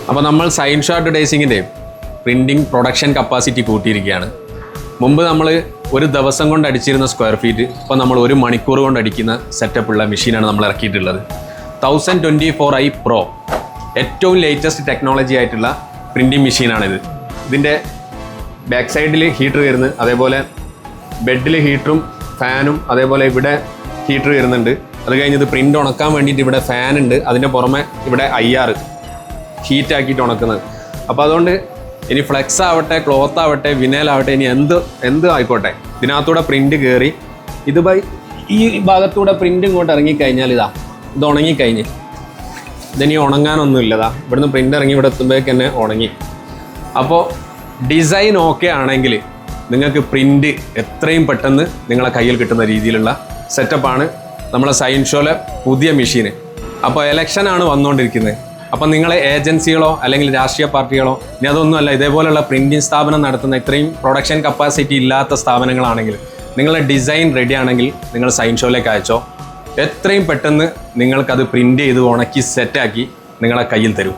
അപ്പോൾ നമ്മൾ സൈൻഷോ അഡ്വർടൈസിങ്ങിൻ്റെ printing production capacity കൂട്ടിയിരിക്കുകയാണ്. മുമ്പ് നമ്മൾ ഒരു ദിവസം കൊണ്ട് അടിച്ചിരുന്ന സ്ക്വയർ ഫീറ്റ് ഇപ്പോൾ നമ്മൾ ഒരു മണിക്കൂർ കൊണ്ട് അടിക്കുന്ന സെറ്റപ്പുള്ള മെഷീനാണ് നമ്മൾ ഇറക്കിയിട്ടുള്ളത്. 1024i Pro ഏറ്റവും ലേറ്റസ്റ്റ് ടെക്നോളജി ആയിട്ടുള്ള പ്രിൻറ്റിംഗ് മെഷീനാണിത്. ഇതിൻ്റെ ബാക്ക് സൈഡിൽ ഹീറ്റർ വരുന്നത്, അതേപോലെ ബെഡിൽ ഹീറ്ററും ഫാനും, അതേപോലെ ഇവിടെ ഹീറ്റർ വരുന്നുണ്ട്. അത് കഴിഞ്ഞത് പ്രിൻ്റ് ഉണക്കാൻ വേണ്ടിയിട്ട് ഇവിടെ ഫാൻ ഉണ്ട്. അതിൻ്റെ പുറമെ ഇവിടെ IR ഹീറ്റാക്കിയിട്ട് ഉണക്കുന്നത്. അപ്പോൾ അതുകൊണ്ട് ഇനി ഫ്ലെക്സ് ആവട്ടെ, ക്ലോത്ത് ആവട്ടെ, വിനയിലാവട്ടെ, ഇനി എന്ത് ആയിക്കോട്ടെ, ഇതിനകത്തൂടെ പ്രിൻ്റ് കയറി ഈ ഭാഗത്തൂടെ പ്രിൻ്റ് ഇങ്ങോട്ട് ഇറങ്ങിക്കഴിഞ്ഞാൽ ഇത് ഉണങ്ങിക്കഴിഞ്ഞ് ഇതിനി ഉണങ്ങാനൊന്നുമില്ലതാ. ഇവിടുന്ന് പ്രിൻ്റ് ഇറങ്ങി ഇവിടെ എത്തുമ്പോഴേക്ക് തന്നെ ഉണങ്ങി. അപ്പോൾ ഡിസൈൻ ഓക്കെ ആണെങ്കിൽ നിങ്ങൾക്ക് പ്രിൻ്റ് എത്രയും പെട്ടെന്ന് നിങ്ങളെ കയ്യിൽ കിട്ടുന്ന രീതിയിലുള്ള സെറ്റപ്പാണ് നമ്മളെ സൈൻഷോയിലെ പുതിയ മെഷീന്. അപ്പോൾ ഇലക്ഷനാണ് വന്നുകൊണ്ടിരിക്കുന്നത്. അപ്പം നിങ്ങളെ ഏജൻസികളോ അല്ലെങ്കിൽ രാഷ്ട്രീയ പാർട്ടികളോ ഇനി അതൊന്നുമല്ല, ഇതേപോലെയുള്ള പ്രിൻറ്റിങ് സ്ഥാപനം നടത്തുന്ന ഇത്രയും പ്രൊഡക്ഷൻ കപ്പാസിറ്റി ഇല്ലാത്ത സ്ഥാപനങ്ങളാണെങ്കിൽ നിങ്ങളുടെ ഡിസൈൻ റെഡി ആണെങ്കിൽ നിങ്ങൾ സൈൻഷോയിലേക്ക് അയച്ചോ. എത്രയും പെട്ടെന്ന് നിങ്ങൾക്കത് പ്രിൻ്റ് ചെയ്ത് ഉണക്കി സെറ്റാക്കി നിങ്ങളെ കയ്യിൽ തരും.